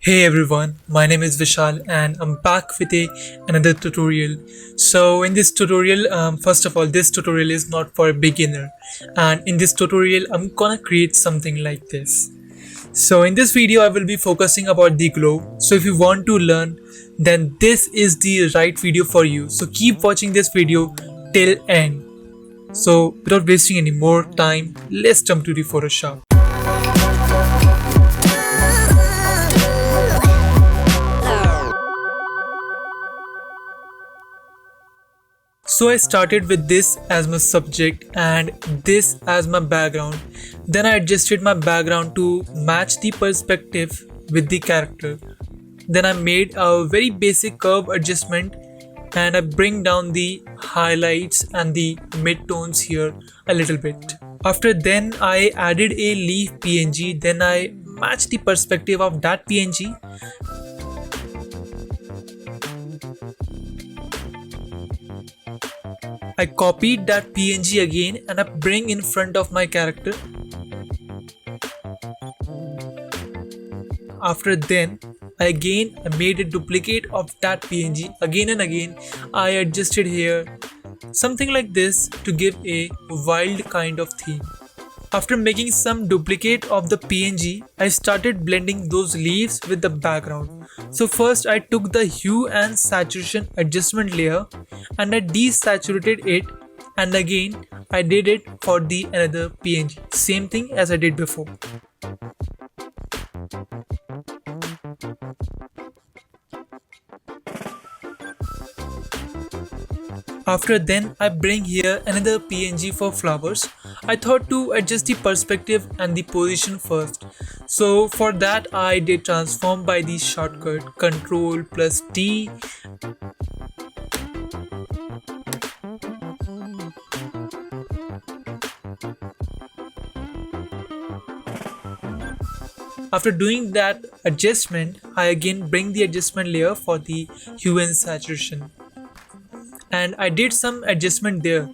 Hey everyone, my name is Vishal and I'm back with another tutorial. So in this tutorial, first of all, this tutorial is not for a beginner, and in this tutorial I'm gonna create something like this. So in this video I will be focusing about the glow. So if you want to learn, then this is the right video for you. So keep watching this video till end. So without wasting any more time, let's jump to the Photoshop. So I started with this as my subject and this as my background. Then I adjusted my background to match the perspective with the character. Then I made a very basic curve adjustment and I bring down the highlights and the midtones here a little bit. After then I added a leaf PNG, then I matched the perspective of that PNG. I copied that PNG again and I bring in front of my character. After then, I made a duplicate of that PNG again and again. I adjusted here something like this to give a wild kind of theme. After making some duplicate of the PNG, I started blending those leaves with the background. So first I took the hue and saturation adjustment layer and I desaturated it, and again I did it for the another PNG. Same thing as I did before. After then I bring here another PNG for flowers. I thought to adjust the perspective and the position first. So for that I did transform by the shortcut Ctrl plus T. After doing that adjustment, I again bring the adjustment layer for the hue and saturation. And I did some adjustment there.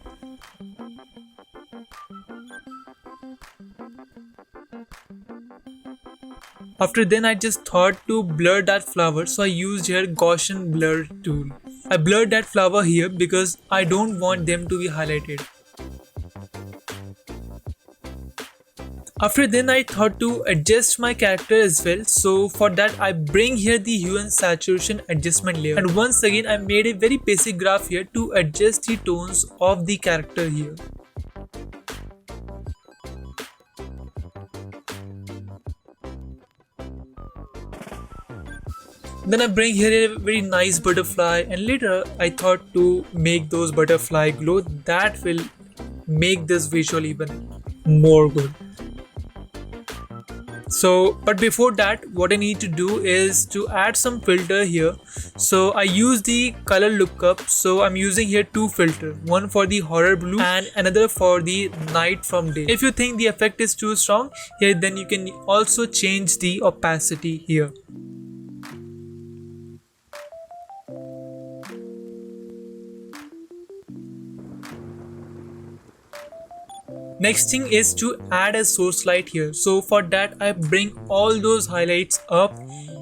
After then I just thought to blur that flower, so I used here Gaussian blur tool. I blurred that flower here because I don't want them to be highlighted. After then I thought to adjust my character as well, so for that I bring here the hue and saturation adjustment layer, and once again I made a very basic graph here to adjust the tones of the character here. Then I bring here a very nice butterfly, and later I thought to make those butterfly glow. That will make this visual even more good. So but before that what I need to do is to add some filter here. So I use the color lookup, so I'm using here two filters, one for the horror blue and another for the night from day. If you think the effect is too strong here, then you can also change the opacity here. Next thing is to add a source light here. So for that I bring all those highlights up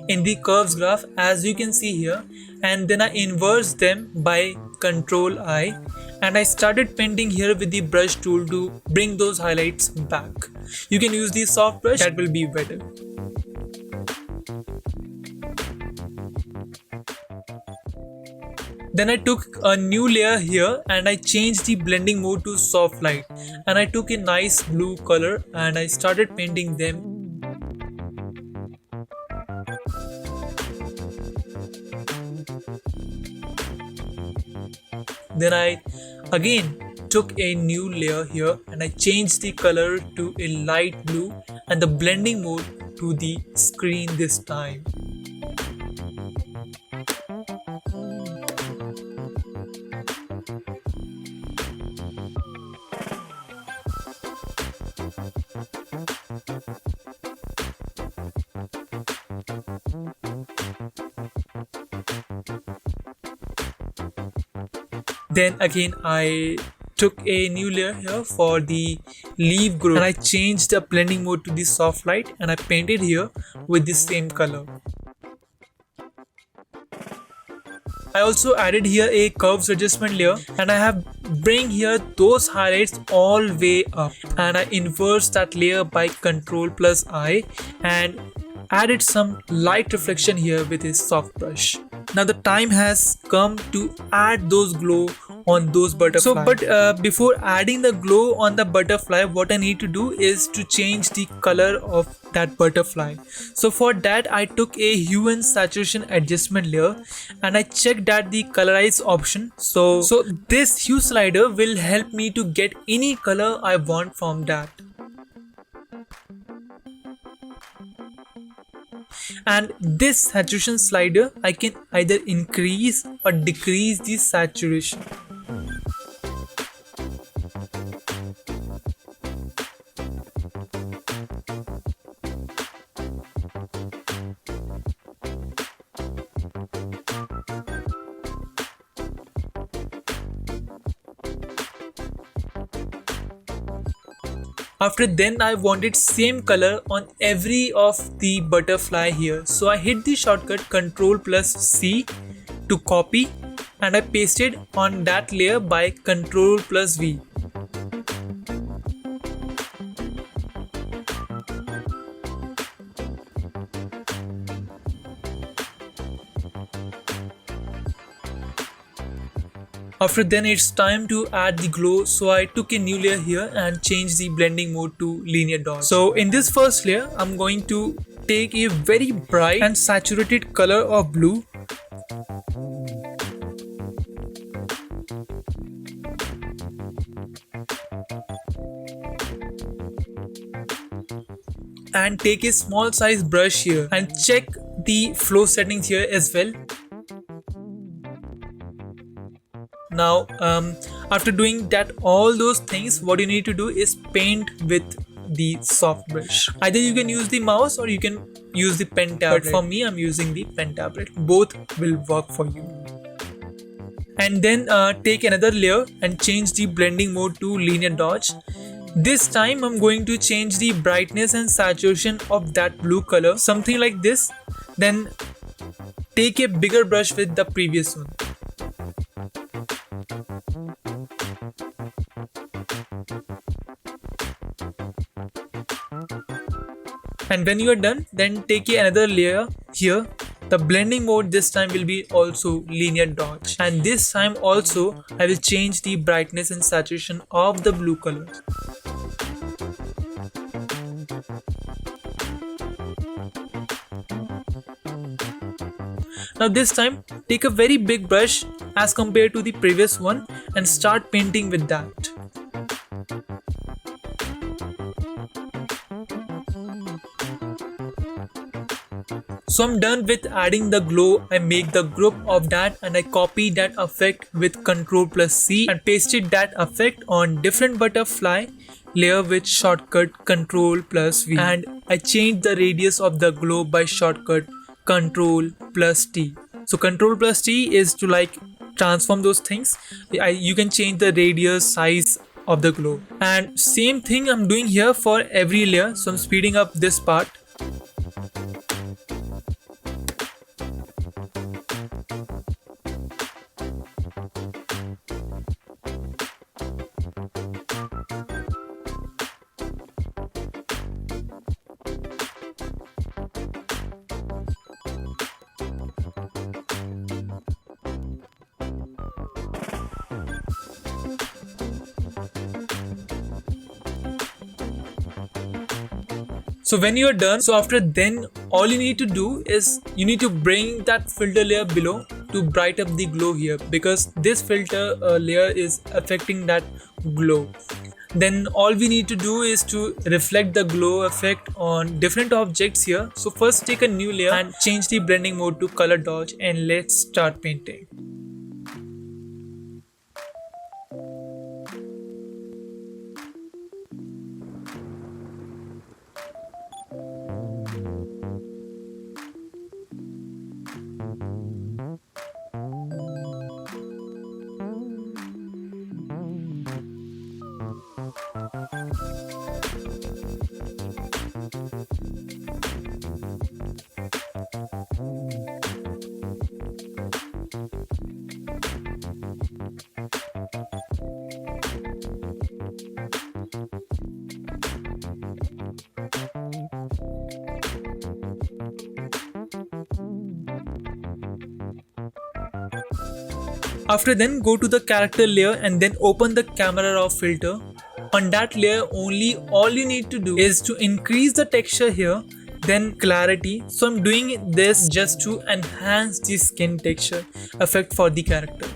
in the curves graph as you can see here, and then I inverse them by Ctrl I, and I started painting here with the brush tool to bring those highlights back. You can use the soft brush, that will be better. Then I took a new layer here and I changed the blending mode to soft light, and I took a nice blue color and I started painting them. Then I again took a new layer here and I changed the color to a light blue and the blending mode to the screen this time. Then again I took a new layer here for the leaf group and I changed the blending mode to the soft light and I painted here with the same color. I also added here a curves adjustment layer, and I have bring here those highlights all way up, and I inverse that layer by Ctrl plus I and added some light reflection here with a soft brush. Now the time has come to add those glow on those butterflies. So but before adding the glow on the butterfly, what I need to do is to change the color of that butterfly. So for that I took a hue and saturation adjustment layer, and I checked that the colorize option. So this hue slider will help me to get any color I want from that. And this saturation slider, I can either increase or decrease the saturation. After then I wanted same color on every of the butterfly here. So I hit the shortcut Ctrl plus C to copy, and I pasted on that layer by Ctrl plus V. After then it's time to add the glow, so I took a new layer here and changed the blending mode to linear dodge. So in this first layer I'm going to take a very bright and saturated color of blue, and take a small size brush here and check the flow settings here as well. Now after doing that all those things, what you need to do is paint with the soft brush. Either you can use the mouse or you can use the pen tablet, but for me I'm using the pen tablet. Both will work for you. And then take another layer and change the blending mode to linear dodge. This time I'm going to change the brightness and saturation of that blue color, something like this. Then take a bigger brush with the previous one. And when you are done, then take another layer here. The blending mode this time will be also linear dodge, and this time also I will change the brightness and saturation of the blue color. Now this time take a very big brush as compared to the previous one and start painting with that. So I'm done with adding the glow. I make the group of that and I copy that effect with Ctrl plus C and pasted that effect on different butterfly layer with shortcut Ctrl plus V, and I changed the radius of the glow by shortcut Ctrl plus T. So Ctrl plus T is to like transform those things. You can change the radius, size of the glow, and same thing I'm doing here for every layer. So I'm speeding up this part. So when you are done, so after then all you need to do is you need to bring that filter layer below to brighten up the glow here, because this filter layer is affecting that glow. Then all we need to do is to reflect the glow effect on different objects here. So first take a new layer and change the blending mode to color dodge, and let's start painting. After then, go to the character layer and then open the camera raw filter. On that layer only, all you need to do is to increase the texture here, then clarity. So I'm doing this just to enhance the skin texture effect for the character.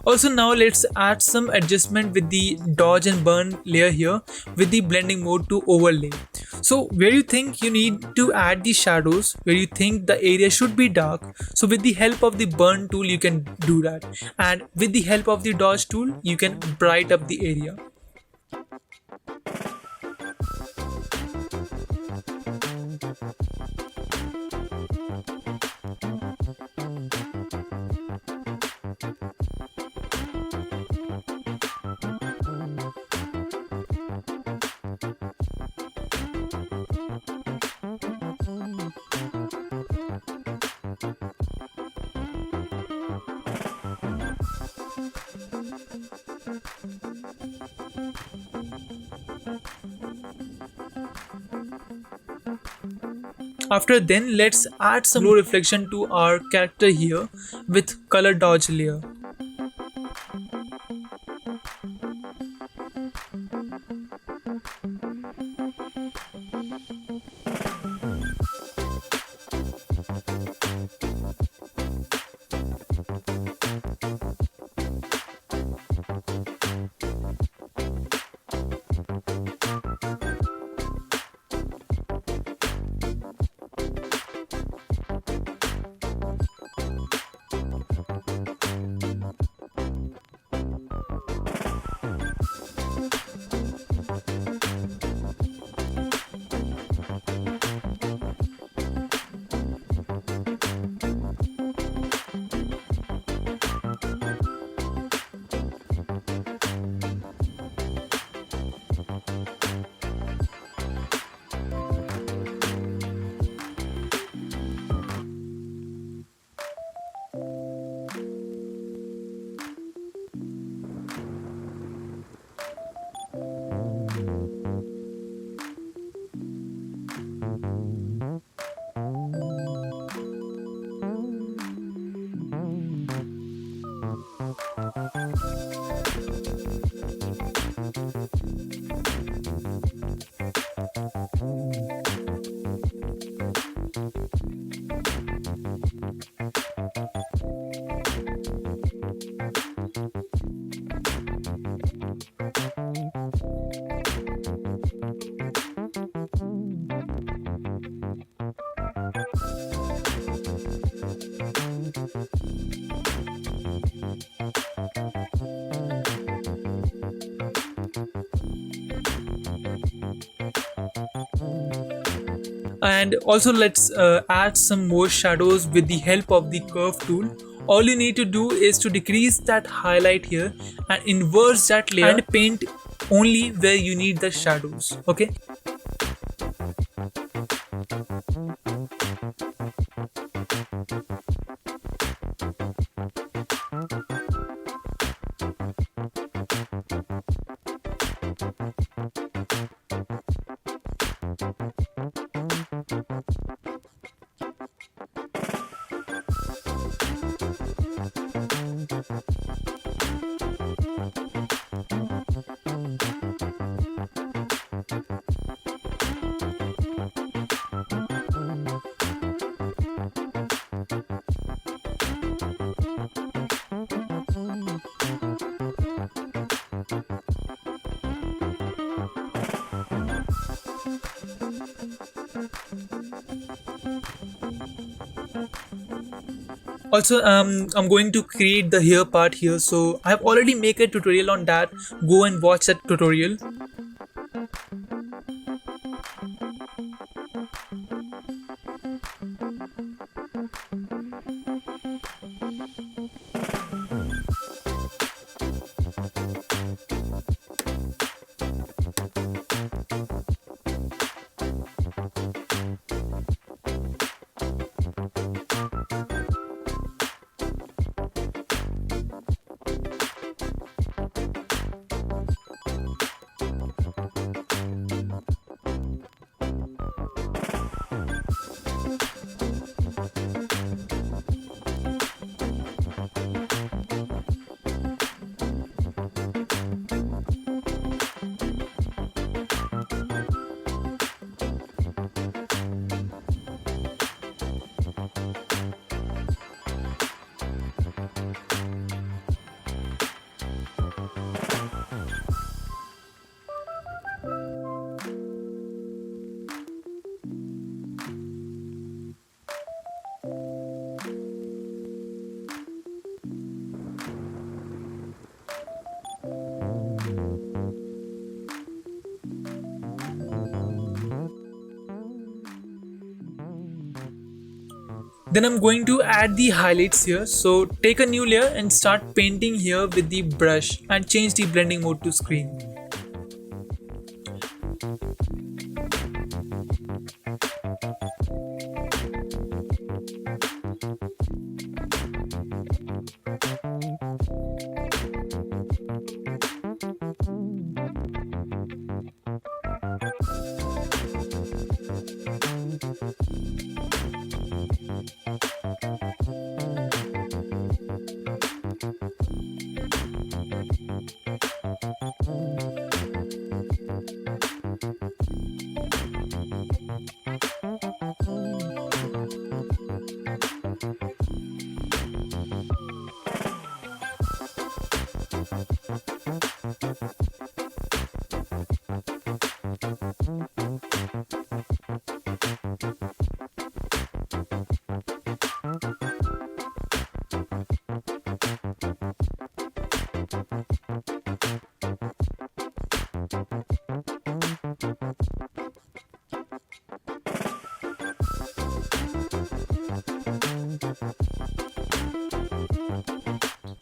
Also now let's add some adjustment with the dodge and burn layer here with the blending mode to overlay. So where you think you need to add the shadows, where you think the area should be dark, so with the help of the burn tool you can do that, and with the help of the dodge tool you can bright up the area. After then, let's add some glow reflection to our character here with color dodge layer. And also let's add some more shadows with the help of the curve tool. All you need to do is to decrease that highlight here and inverse that layer and paint only where you need the shadows. Okay. Also I'm going to create the hair part here, so I have already made a tutorial on that. Go and watch that tutorial. Then I'm going to add the highlights here. So take a new layer and start painting here with the brush and change the blending mode to screen.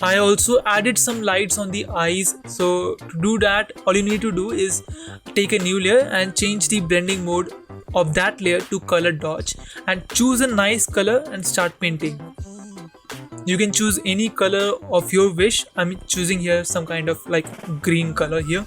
I also added some lights on the eyes. So to do that, all you need to do is take a new layer and change the blending mode of that layer to color dodge and choose a nice color and start painting. You can choose any color of your wish. I'm choosing here some kind of like green color here.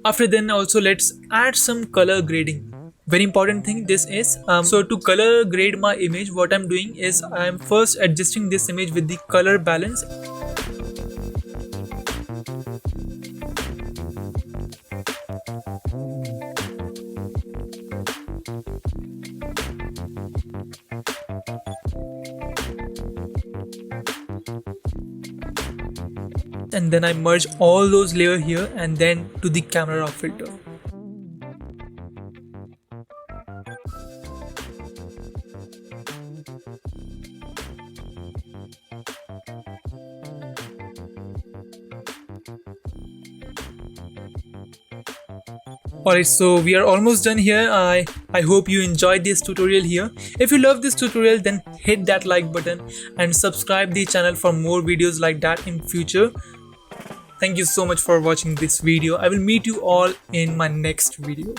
After then also let's add some color grading. Very important thing this is. So to color grade my image, what I'm doing is I'm first adjusting this image with the color balance. And then I merge all those layers here and then to the camera raw filter. Alright, so we are almost done here. I hope you enjoyed this tutorial here. If you love this tutorial, then hit that like button and subscribe the channel for more videos like that in future. Thank you so much for watching this video. I will meet you all in my next video.